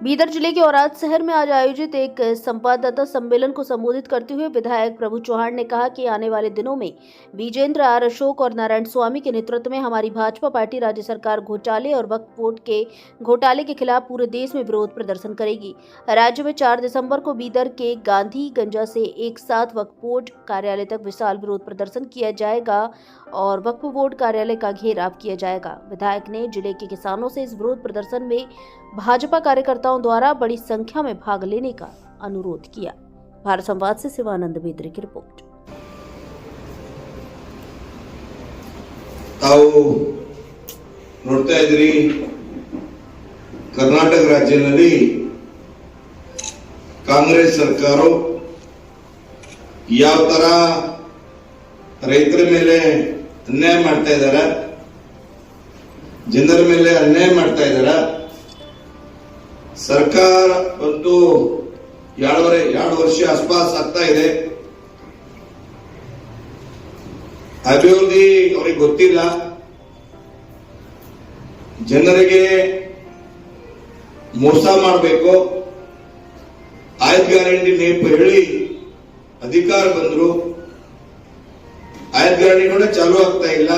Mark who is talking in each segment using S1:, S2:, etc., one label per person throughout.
S1: बीदर जिले के औराद शहर में आज आयोजित एक संवाददाता सम्मेलन को संबोधित करते हुए विधायक प्रभु चौहान ने कहा कि आने वाले दिनों में विजेंद्र आर अशोक और नारायण स्वामी के नेतृत्व में हमारी भाजपा पार्टी राज्य सरकार घोटाले और वक्फ बोर्ड के घोटाले के खिलाफ पूरे देश में विरोध प्रदर्शन करेगी। राज्य में 4 दिसंबर को बीदर के गांधी गंजा से एक साथ वक्फ बोर्ड कार्यालय तक विशाल विरोध प्रदर्शन किया जाएगा और वक्फ बोर्ड कार्यालय का घेराव किया जाएगा। विधायक ने जिले के किसानों से इस विरोध प्रदर्शन में भाजपा कार्यकर्ताओं द्वारा बड़ी संख्या में भाग लेने का अनुरोध किया। भारत संवाद से शिवानंद बेदरे की रिपोर्ट।
S2: ನೋಡ್ತಾ ಇದ್ರಿ ಕರ್ನಾಟಕ ರಾಜ್ಯದಲ್ಲಿ ಕಾಂಗ್ರೆಸ್ ಸರ್ಕಾರ ಯಾವ ತರ ರೈತರ ಮೇಲೆ ಅನ್ಯಾಯ ಮಾಡ್ತಾ ಇದ್ದಾರೆ, ಜನರ ಮೇಲೆ ಅನ್ಯಾಯ ಮಾಡ್ತಾ ಇದ್ದಾರೆ। ಸರ್ಕಾರ ಬಂದು 2 ವರ್ಷ ಆಸ್ಪಾಸ್ ಆಗ್ತಾ ಇದೆ, ಅಭಿವೃದ್ಧಿ ಅವರಿಗೆ ಗೊತ್ತಿಲ್ಲ, ಜನರಿಗೆ ಮೋಸ ಮಾಡಬೇಕು, ಆಯ್ತು ಗ್ಯಾರಂಟಿ ನೇಪ ಹೇಳಿ ಅಧಿಕಾರ ಬಂದ್ರು, ಆಯ್ತು ಗ್ಯಾರಂಟಿ ಕೂಡ ಚಾಲೂ ಆಗ್ತಾ ಇಲ್ಲ,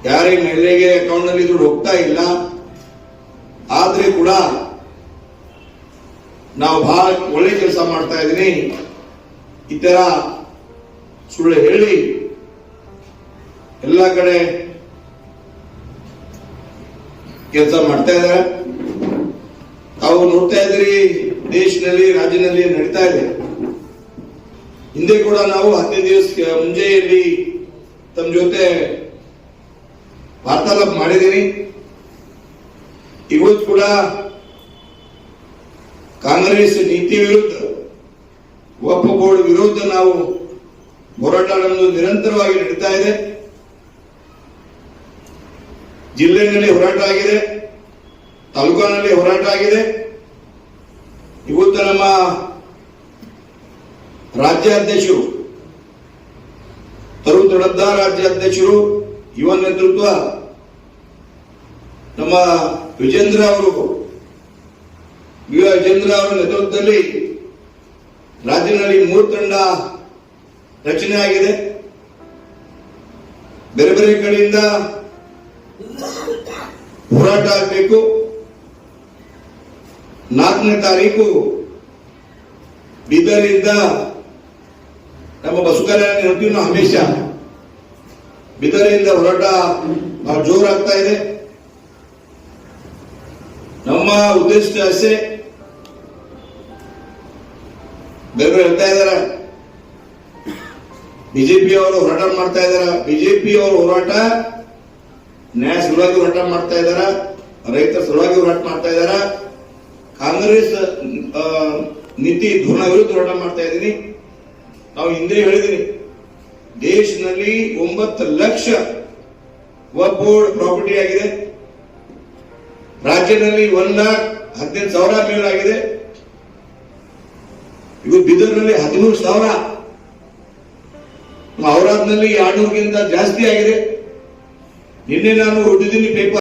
S2: ಯಾರಿಗೆ ಮಹಿಳೆಗೆ ಅಕೌಂಟ್ ನಲ್ಲಿ ದುಡ್ಡು ಹೋಗ್ತಾ ಇಲ್ಲ। ಆದ್ರೆ ಕೂಡ ನಾವು ಬಹಳ ಒಳ್ಳೆ ಕೆಲಸ ಮಾಡ್ತಾ ಇದೀನಿ, ಈ ತರ ಸುಳ್ಳು ಹೇಳಿ ಎಲ್ಲ ಕಡೆ ಕೆಲಸ ಮಾಡ್ತಾ ಇದ್ದಾರೆ। ತಾವು ನೋಡ್ತಾ ಇದ್ರಿ ದೇಶದಲ್ಲಿ ರಾಜ್ಯದಲ್ಲಿ ನಡೀತಾ ಇದೆ। ಹಿಂದೆ ಕೂಡ ನಾವು 15 ದಿವಸ ಮುಂಚೆಯಲ್ಲಿ ತಮ್ಮ ಜೊತೆ ವಾರ್ತಾಲಾಪ ಮಾಡಿದ್ದೀನಿ। ಇವತ್ತು ಕೂಡ ಕಾಂಗ್ರೆಸ್ ನೀತಿ ವಿರುದ್ಧ, ವಕ್ಫ್ ಬೋರ್ಡ್ ವಿರುದ್ಧ ನಾವು ಹೋರಾಟ ನಿರಂತರವಾಗಿ ನಡೀತಾ ಇದೆ। ಜಿಲ್ಲೆಯಲ್ಲಿ ಹೋರಾಟ ಆಗಿದೆ, ತಾಲೂಕಿನಲ್ಲಿ ಹೋರಾಟ ಆಗಿದೆ। ಇವತ್ತು ನಮ್ಮ ರಾಜ್ಯಾಧ್ಯಕ್ಷರು ತರುಣ್ ತಡದ್ದಾರ್ ರಾಜ್ಯಾಧ್ಯಕ್ಷರು, ಯುವ ನೇತೃತ್ವ ನಮ್ಮ ವಿಜೇಂದ್ರ ಅವರ ನೇತೃತ್ವದಲ್ಲಿ ರಾಜ್ಯದಲ್ಲಿ 3 ತಂಡ ರಚನೆ ಆಗಿದೆ। ಬೇರೆ ಬೇರೆ ಕಡೆಯಿಂದ ಹೋರಾಟ ಆಗಬೇಕು। 4ನೇ ತಾರೀಕು ಬೀದರಿಂದ ನಮ್ಮ ಬಸವಕಲ್ಯಾಣ ಹೇಳ್ತೀವಿ ನಾವು ಹಮೇಶ, ಬೀದರಿಂದ ಹೋರಾಟ ಬಹಳ ಜೋರಾಗ್ತಾ ಇದೆ। ನಮ್ಮ ಉದ್ದೇಶ ಅಷ್ಟೇ, ಬೇರೆ ಹೇಳ್ತಾ ಇದಾರೆ ಬಿಜೆಪಿ ಅವರು ಹೋರಾಟ ಮಾಡ್ತಾ ಇದಾರೆ, ಬಿಜೆಪಿ ಅವರು ಹೋರಾಟ ನ್ಯಾಯ ಸಲುವಾಗಿ ಹೋರಾಟ ಮಾಡ್ತಾ ಇದಾರ, ರೈತರ ಸಲುವಾಗಿ ಹೋರಾಟ ಮಾಡ್ತಾ ಇದಾರ, ಕಾಂಗ್ರೆಸ್ ನೀತಿ ಧೋರಣ ವಿರುದ್ಧ ಹೋರಾಟ ಮಾಡ್ತಾ ಇದ್ದೀನಿ। ನಾವು ಹಿಂದೆ ಹೇಳಿದೀನಿ, ದೇಶದಲ್ಲಿ 9 ಲಕ್ಷ ವಕ್ಫ್ ಬೋರ್ಡ್ ಪ್ರಾಪರ್ಟಿ ಆಗಿದೆ, ರಾಜ್ಯದಲ್ಲಿ 1,15,000 ಮೇಲಾಗಿದೆ, ಇವು ಬೀದರ್ನಲ್ಲಿ 13,000, ಔರಾದ್ನಲ್ಲಿ 200ಗಿಂತ ಜಾಸ್ತಿ ಆಗಿದೆ। ನಿನ್ನೆ ನಾನು ಓದಿದ್ದೀನಿ ಪೇಪರ್